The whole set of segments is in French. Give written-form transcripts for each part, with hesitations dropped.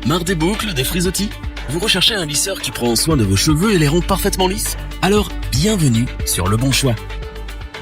Marre des boucles, des frisottis? Vous recherchez un lisseur qui prend soin de vos cheveux et les rend parfaitement lisses? Alors, bienvenue sur Le Bon Choix.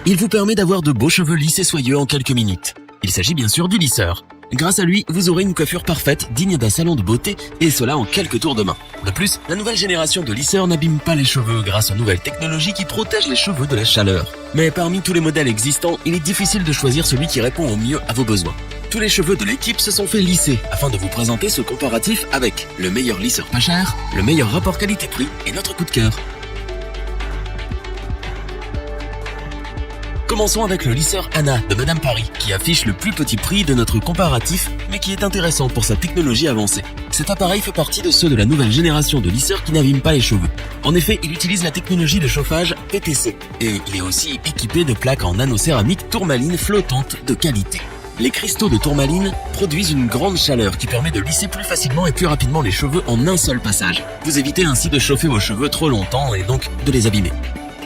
Il vous permet d'avoir de beaux cheveux lisses et soyeux en quelques minutes. Il s'agit bien sûr du lisseur. Grâce à lui, vous aurez une coiffure parfaite, digne d'un salon de beauté, et cela en quelques tours de main. De plus, la nouvelle génération de lisseurs n'abîme pas les cheveux grâce aux nouvelles technologies qui protègent les cheveux de la chaleur. Mais parmi tous les modèles existants, il est difficile de choisir celui qui répond au mieux à vos besoins. Tous les cheveux de l'équipe se sont fait lisser afin de vous présenter ce comparatif avec le meilleur lisseur pas cher, le meilleur rapport qualité-prix et notre coup de cœur. Commençons avec le lisseur Anna de Madame Paris, qui affiche le plus petit prix de notre comparatif, mais qui est intéressant pour sa technologie avancée. Cet appareil fait partie de ceux de la nouvelle génération de lisseurs qui n'abîment pas les cheveux. En effet, il utilise la technologie de chauffage PTC, et il est aussi équipé de plaques en nanocéramique tourmaline flottante de qualité. Les cristaux de tourmaline produisent une grande chaleur qui permet de lisser plus facilement et plus rapidement les cheveux en un seul passage. Vous évitez ainsi de chauffer vos cheveux trop longtemps et donc de les abîmer.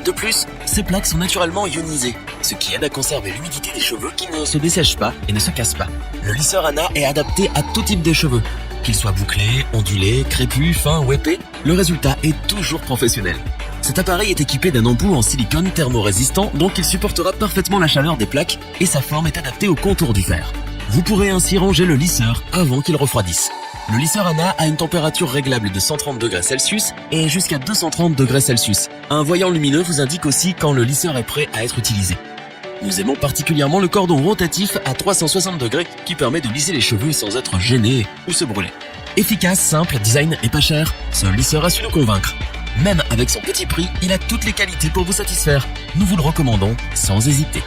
De plus, ces plaques sont naturellement ionisées, ce qui aide à conserver l'humidité des cheveux qui ne se dessèchent pas et ne se cassent pas. Le lisseur Anna est adapté à tout type de cheveux, qu'ils soient bouclés, ondulés, crépus, fins ou épais, le résultat est toujours professionnel. Cet appareil est équipé d'un embout en silicone thermorésistant, donc il supportera parfaitement la chaleur des plaques et sa forme est adaptée au contour du fer. Vous pourrez ainsi ranger le lisseur avant qu'il refroidisse. Le lisseur Anna a une température réglable de 130 degrés Celsius et jusqu'à 230 degrés Celsius. Un voyant lumineux vous indique aussi quand le lisseur est prêt à être utilisé. Nous aimons particulièrement le cordon rotatif à 360 degrés qui permet de lisser les cheveux sans être gêné ou se brûler. Efficace, simple, design et pas cher, ce lisseur a su nous convaincre. Même avec son petit prix, il a toutes les qualités pour vous satisfaire. Nous vous le recommandons sans hésiter.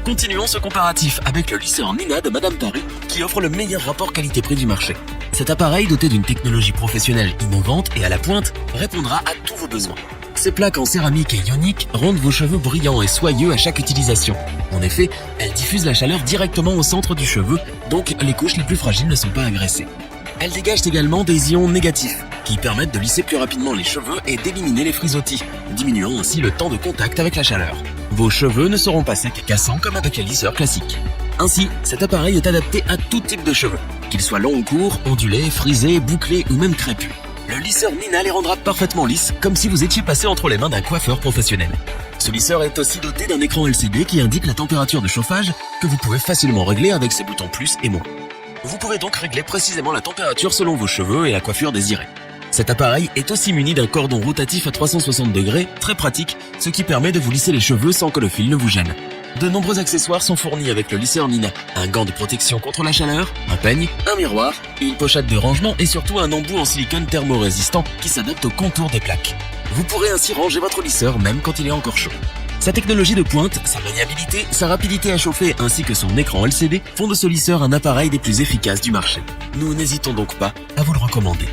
Continuons ce comparatif avec le lisseur Nina de Madame Paris qui offre le meilleur rapport qualité-prix du marché. Cet appareil doté d'une technologie professionnelle innovante et à la pointe répondra à tous vos besoins. Ces plaques en céramique et ionique rendent vos cheveux brillants et soyeux à chaque utilisation. En effet, elles diffusent la chaleur directement au centre du cheveu, donc les couches les plus fragiles ne sont pas agressées. Elles dégagent également des ions négatifs qui permettent de lisser plus rapidement les cheveux et d'éliminer les frisottis, diminuant ainsi le temps de contact avec la chaleur. Vos cheveux ne seront pas secs et cassants comme avec les lisseurs classiques. Ainsi, cet appareil est adapté à tout type de cheveux, qu'ils soient longs ou courts, ondulés, frisés, bouclés ou même crépus. Le lisseur Nina les rendra parfaitement lisses, comme si vous étiez passé entre les mains d'un coiffeur professionnel. Ce lisseur est aussi doté d'un écran LCD qui indique la température de chauffage que vous pouvez facilement régler avec ses boutons plus et moins. Vous pourrez donc régler précisément la température selon vos cheveux et la coiffure désirée. Cet appareil est aussi muni d'un cordon rotatif à 360 degrés, très pratique, ce qui permet de vous lisser les cheveux sans que le fil ne vous gêne. De nombreux accessoires sont fournis avec le lisseur Nina. Un gant de protection contre la chaleur, un peigne, un miroir, une pochette de rangement et surtout un embout en silicone thermorésistant qui s'adapte au contour des plaques. Vous pourrez ainsi ranger votre lisseur même quand il est encore chaud. Sa technologie de pointe, sa maniabilité, sa rapidité à chauffer ainsi que son écran LCD font de ce lisseur un appareil des plus efficaces du marché. Nous n'hésitons donc pas à vous le recommander.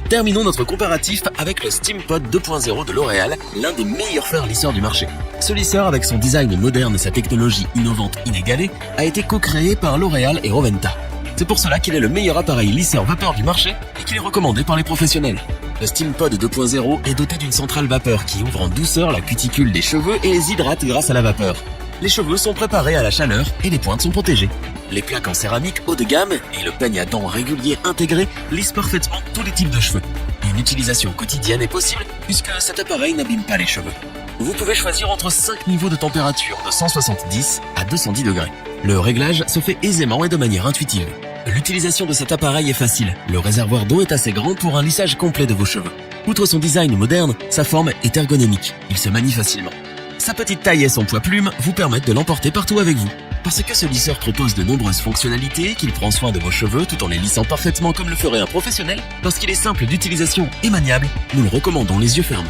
Terminons notre comparatif avec le SteamPod 2.0 de L'Oréal, l'un des meilleurs fers lisseurs du marché. Ce lisseur, avec son design moderne et sa technologie innovante inégalée, a été co-créé par L'Oréal et Roventa. C'est pour cela qu'il est le meilleur appareil lisseur vapeur du marché et qu'il est recommandé par les professionnels. Le SteamPod 2.0 est doté d'une centrale vapeur qui ouvre en douceur la cuticule des cheveux et les hydrate grâce à la vapeur. Les cheveux sont préparés à la chaleur et les pointes sont protégées. Les plaques en céramique haut de gamme et le peigne à dents régulier intégré lissent parfaitement tous les types de cheveux. Une utilisation quotidienne est possible puisque cet appareil n'abîme pas les cheveux. Vous pouvez choisir entre 5 niveaux de température de 170 à 210 degrés. Le réglage se fait aisément et de manière intuitive. L'utilisation de cet appareil est facile. Le réservoir d'eau est assez grand pour un lissage complet de vos cheveux. Outre son design moderne, sa forme est ergonomique. Il se manie facilement. Sa petite taille et son poids plume vous permettent de l'emporter partout avec vous. Parce que ce lisseur propose de nombreuses fonctionnalités, qu'il prend soin de vos cheveux tout en les lissant parfaitement comme le ferait un professionnel, parce qu'il est simple d'utilisation et maniable, nous le recommandons les yeux fermés.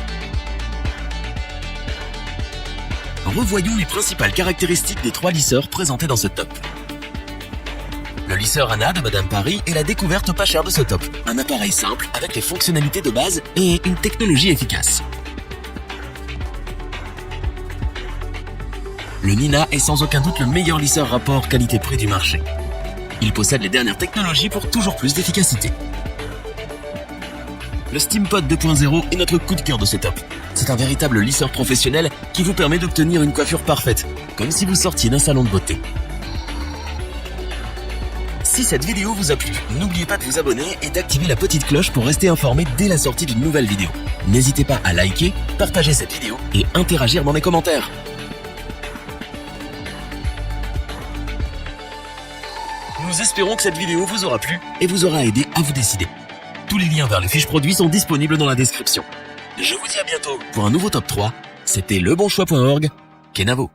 Revoyons les principales caractéristiques des 3 lisseurs présentés dans ce top. Le lisseur Anna de Madame Paris est la découverte pas chère de ce top. Un appareil simple avec les fonctionnalités de base et une technologie efficace. Le Nina est sans aucun doute le meilleur lisseur rapport qualité-prix du marché. Il possède les dernières technologies pour toujours plus d'efficacité. Le SteamPod 2.0 est notre coup de cœur de setup. C'est un véritable lisseur professionnel qui vous permet d'obtenir une coiffure parfaite, comme si vous sortiez d'un salon de beauté. Si cette vidéo vous a plu, n'oubliez pas de vous abonner et d'activer la petite cloche pour rester informé dès la sortie d'une nouvelle vidéo. N'hésitez pas à liker, partager cette vidéo et interagir dans les commentaires. Nous espérons que cette vidéo vous aura plu et vous aura aidé à vous décider. Tous les liens vers les fiches produits sont disponibles dans la description. Je vous dis à bientôt pour un nouveau top 3. C'était lebonchoix.org, Kenavo.